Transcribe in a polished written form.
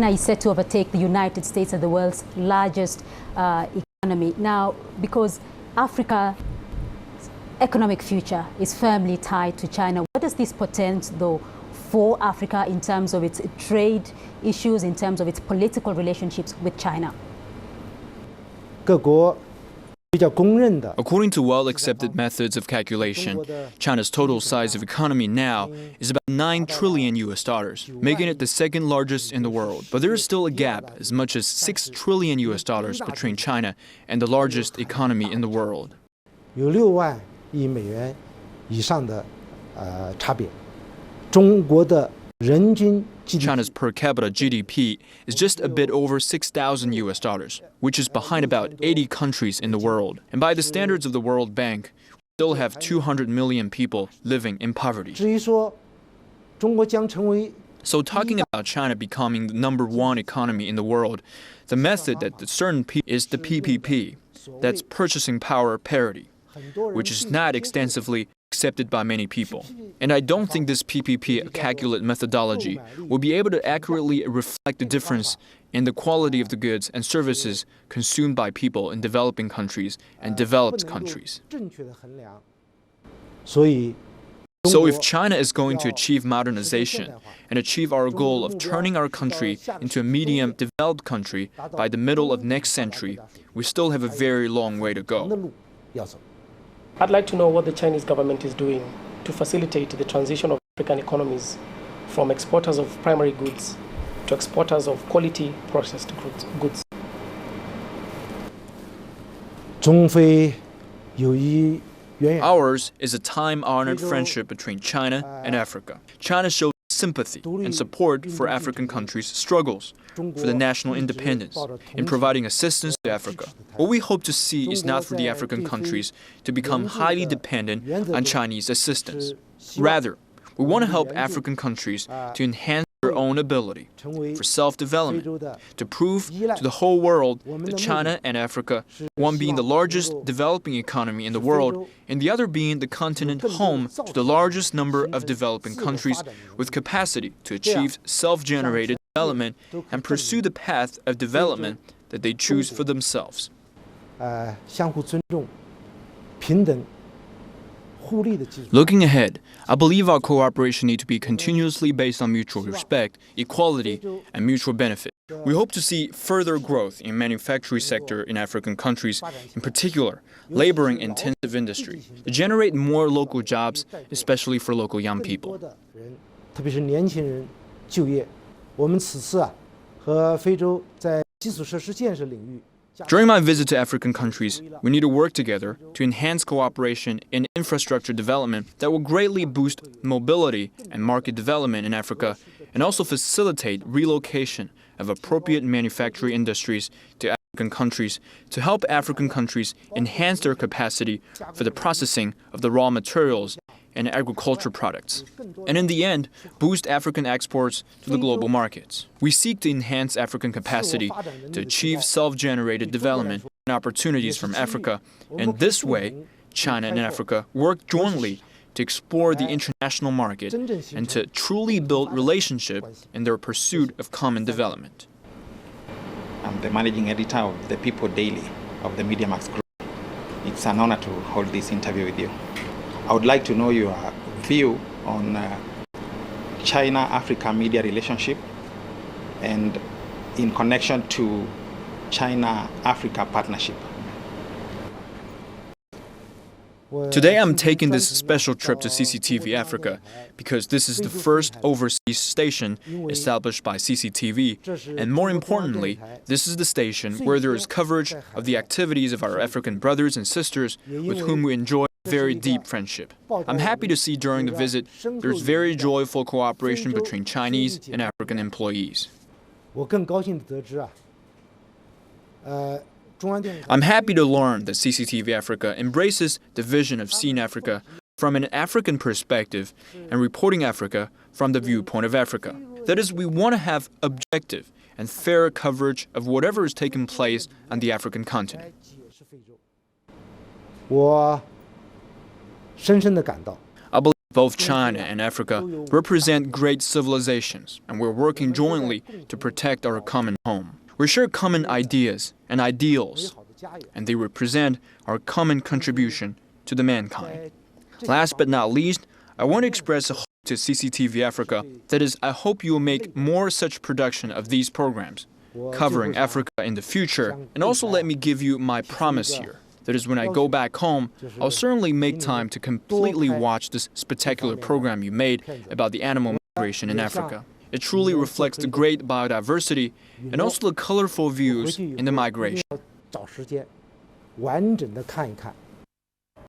China is set to overtake the United States as the world's largest economy. Now, because Africa's economic future is firmly tied to China, what does this portend, though, for Africa in terms of its trade issues, in terms of its political relationships with China? According to well-accepted methods of calculation, China's total size of economy now is about $9 trillion, making it the second largest in the world. But there is still a gap, as much as $6 trillion between China and the largest economy in the world. China's per capita GDP is just a bit over $6,000, which is behind about 80 countries in the world. And by the standards of the World Bank, we still have 200 million people living in poverty. So talking about China becoming the #1 economy in the world, the method that the certain is the PPP, that's purchasing power parity, which is not extensively accepted by many people. And I don't think this PPP calculate methodology will be able to accurately reflect the difference in the quality of the goods and services consumed by people in developing countries and developed countries. So if China is going to achieve modernization and achieve our goal of turning our country into a medium developed country by the middle of next century, we still have a very long way to go. I'd like to know what the Chinese government is doing to facilitate the transition of African economies from exporters of primary goods to exporters of quality processed goods. Ours is a time-honored friendship between China and Africa. China shows sympathy and support for African countries' struggles for the national independence in providing assistance to Africa. What we hope to see is not for the African countries to become highly dependent on Chinese assistance. Rather, we want to help African countries to enhance their own ability for self-development, to prove to the whole world that China and Africa, one being the largest developing economy in the world, and the other being the continent home to the largest number of developing countries with capacity to achieve self-generated development and pursue the path of development that they choose for themselves. Looking ahead, I believe our cooperation needs to be continuously based on mutual respect, equality, and mutual benefit. We hope to see further growth in the manufacturing sector in African countries, in particular, labor-intensive industry, to generate more local jobs, especially for local young people. During my visit to African countries, we need to work together to enhance cooperation in infrastructure development that will greatly boost mobility and market development in Africa, and also facilitate relocation of appropriate manufacturing industries to African countries to help African countries enhance their capacity for the processing of the raw materials and agriculture products, and in the end, boost African exports to the global markets. We seek to enhance African capacity to achieve self-generated development and opportunities from Africa, and this way, China and Africa work jointly to explore the international market and to truly build relationship in their pursuit of common development. I'm the managing editor of the People Daily of the Media Max Group. It's an honor to hold this interview with you. I would like to know your view on China-Africa media relationship and in connection to China-Africa partnership. Today I'm taking this special trip to CCTV Africa because this is the first overseas station established by CCTV, and more importantly, this is the station where there is coverage of the activities of our African brothers and sisters with whom we enjoy very deep friendship. I'm happy to see during the visit there's very joyful cooperation between Chinese and African employees. I'm happy to learn that CCTV Africa embraces the vision of seeing Africa from an African perspective and reporting Africa from the viewpoint of Africa. That is, we want to have objective and fair coverage of whatever is taking place on the African continent. I believe Both China and Africa represent great civilizations, and we're working jointly to protect our common home. We share common ideas and ideals, and they represent our common contribution to the mankind. Last but not least, I want to express a hope to CCTV Africa. That is, I hope you will make more such production of these programs, covering Africa in the future. And also let me give you my promise here. That is, when I go back home, I'll certainly make time to completely watch this spectacular program you made about the animal migration in Africa. It truly reflects the great biodiversity and also the colorful views in the migration. 找时间完整的看一看